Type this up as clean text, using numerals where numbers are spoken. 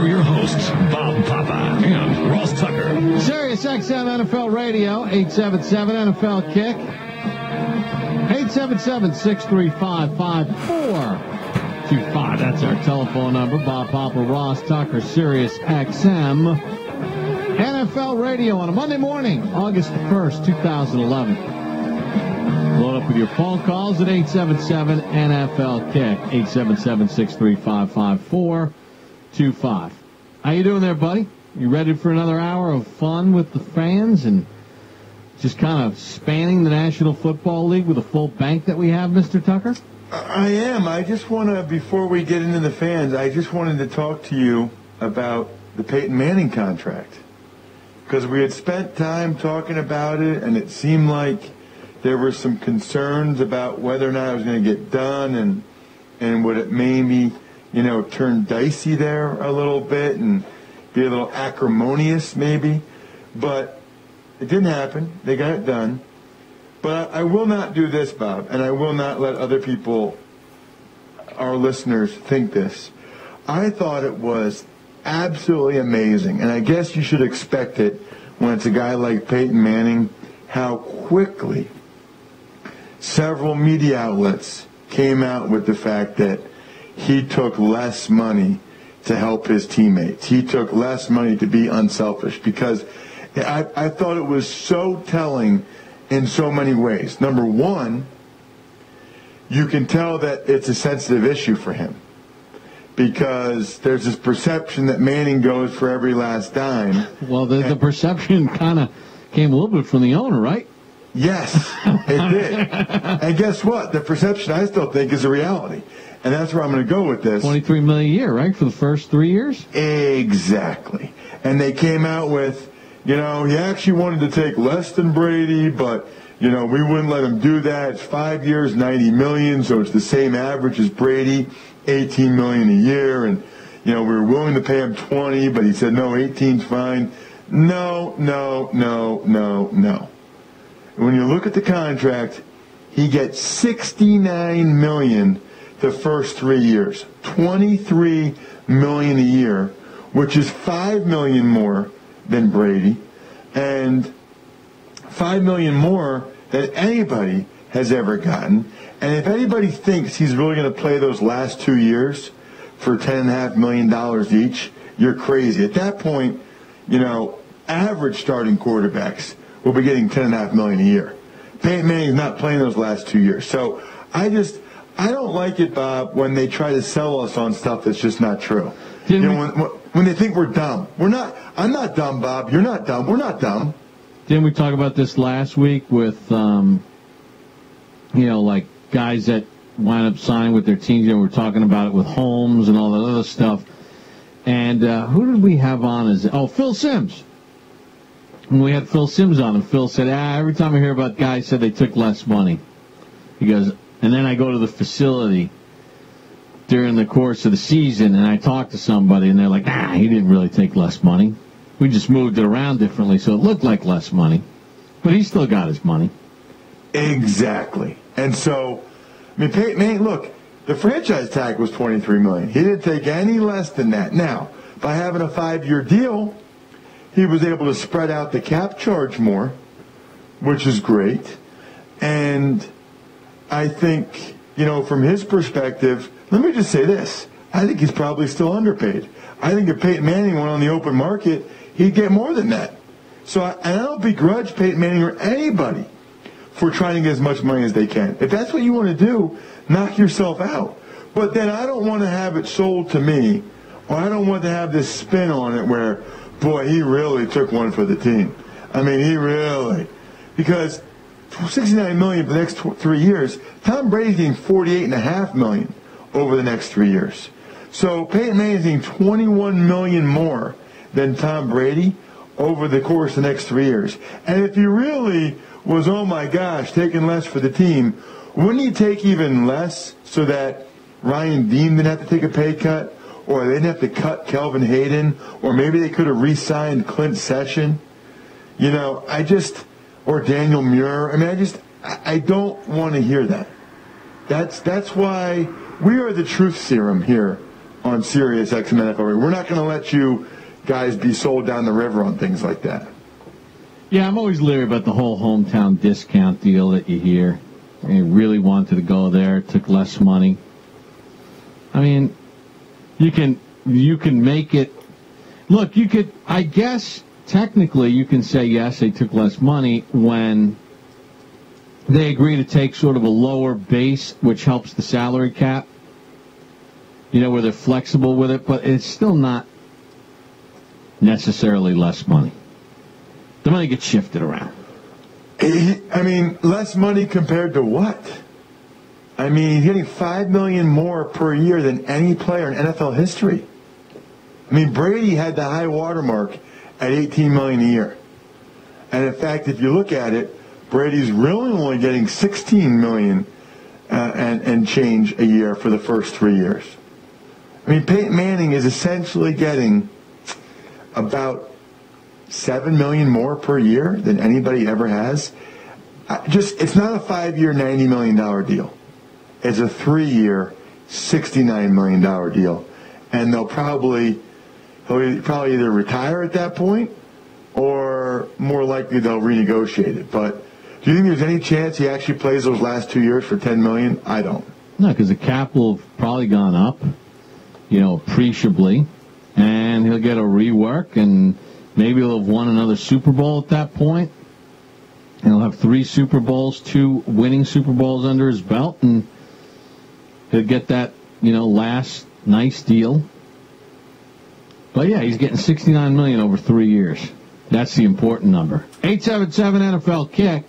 Your hosts, Bob Papa and Ross Tucker. Sirius XM NFL Radio, 877 NFL Kick. 877-635-5425. That's our telephone number. Bob Papa, Ross Tucker, Sirius XM NFL Radio on a Monday morning, August 1st, 2011. Load up with your phone calls at 877 NFL Kick. 877-635-5425. How you doing there, buddy? You ready for another hour of fun with the fans and just kind of spanning the National Football League with a full bank that we have, Mr. Tucker? I am. I just want to, before we get into the fans, I just wanted to talk to you about the Peyton Manning contract. Because we had spent time talking about it, and it seemed like there were some concerns about whether or not it was going to get done, and would it maybe, turn dicey there a little bit and be a little acrimonious maybe. But it didn't happen. They got it done. But I will not do this, Bob, and I will not let other people, our listeners, think this. I thought it was absolutely amazing, and I guess you should expect it when it's a guy like Peyton Manning, how quickly several media outlets came out with the fact that he took less money to help his teammates. He took less money to be unselfish, because I thought it was so telling in so many ways. Number one, you can tell that it's a sensitive issue for him, because there's this perception that Manning goes for every last dime. Well, the perception kind of came a little bit from the owner, right? Yes, it did. And guess what? The perception, I still think, is a reality. And that's where I'm going to go with this. $23 million a year, right, for the first 3 years? Exactly. And they came out with, he actually wanted to take less than Brady, but, we wouldn't let him do that. It's 5 years, $90 million, so it's the same average as Brady, $18 million a year. And, we were willing to pay him $20, but he said, no, 18's fine. No. When you look at the contract, he gets $69 million the first 3 years, $23 million a year, which is $5 million more than Brady, and $5 million more than anybody has ever gotten. And if anybody thinks he's really going to play those last 2 years for $10.5 million each, you're crazy. At that point, average starting quarterbacks will be getting $10.5 million a year. Peyton Manning's not playing those last 2 years. So I don't like it, Bob, when they try to sell us on stuff that's just not true. When they think we're dumb. We're not. I'm not dumb, Bob. You're not dumb. We're not dumb. Didn't we talk about this last week with, like guys that wind up signing with their teams? We're talking about it with Holmes and all that other stuff. And who did we have on? Phil Simms. When we had Phil Simms on, and Phil said, every time I hear about guys said they took less money. He goes, and then I go to the facility during the course of the season, and I talk to somebody, and they're like, he didn't really take less money. We just moved it around differently, so it looked like less money. But he still got his money. Exactly. And so, Peyton Manning, look, the franchise tag was $23 million. He didn't take any less than that. Now, by having a 5-year deal, he was able to spread out the cap charge more, which is great. And I think, from his perspective, let me just say this. I think he's probably still underpaid. I think if Peyton Manning went on the open market, he'd get more than that. So I don't begrudge Peyton Manning or anybody for trying to get as much money as they can. If that's what you want to do, knock yourself out. But then I don't want to have it sold to me, or I don't want to have this spin on it where, boy, he really took one for the team. He really. Because $69 million for the next 3 years, Tom Brady's getting $48.5 million over the next 3 years. So Peyton Manning's getting $21 million more than Tom Brady over the course of the next 3 years. And if he really was, oh my gosh, taking less for the team, wouldn't he take even less so that Ryan Dean didn't have to take a pay cut, or they didn't have to cut Kelvin Hayden, or maybe they could have re-signed Clint Session? Or Daniel Muir. I don't want to hear that. That's why we are the truth serum here on Sirius XM NFL. We're not going to let you guys be sold down the river on things like that. Yeah, I'm always leery about the whole hometown discount deal that you hear. You really wanted to go there, it took less money. I mean, you can make it. Look, you could. I guess technically you can say yes, they took less money when they agree to take sort of a lower base, which helps the salary cap. You know, where they're flexible with it, but it's still not necessarily less money. The money gets shifted around. I mean, less money compared to what? I mean, he's getting $5 million more per year than any player in NFL history. I mean, Brady had the high watermark at $18 million a year. And in fact, if you look at it, Brady's really only getting $16 million and change a year for the first 3 years. I mean, Peyton Manning is essentially getting about $7 million more per year than anybody ever has. It's not a 5-year, $90 million deal. It's a 3-year, $69 million deal. And he'll probably either retire at that point or more likely they'll renegotiate it. But do you think there's any chance he actually plays those last 2 years for $10 million? I don't. No, because the cap will have probably gone up, appreciably. And he'll get a rework, and maybe he'll have won another Super Bowl at that point. And he'll have 3 Super Bowls, 2 winning Super Bowls under his belt, and he'll get that, last nice deal. But yeah, he's getting $69 million over 3 years. That's the important number. 877 NFL Kick.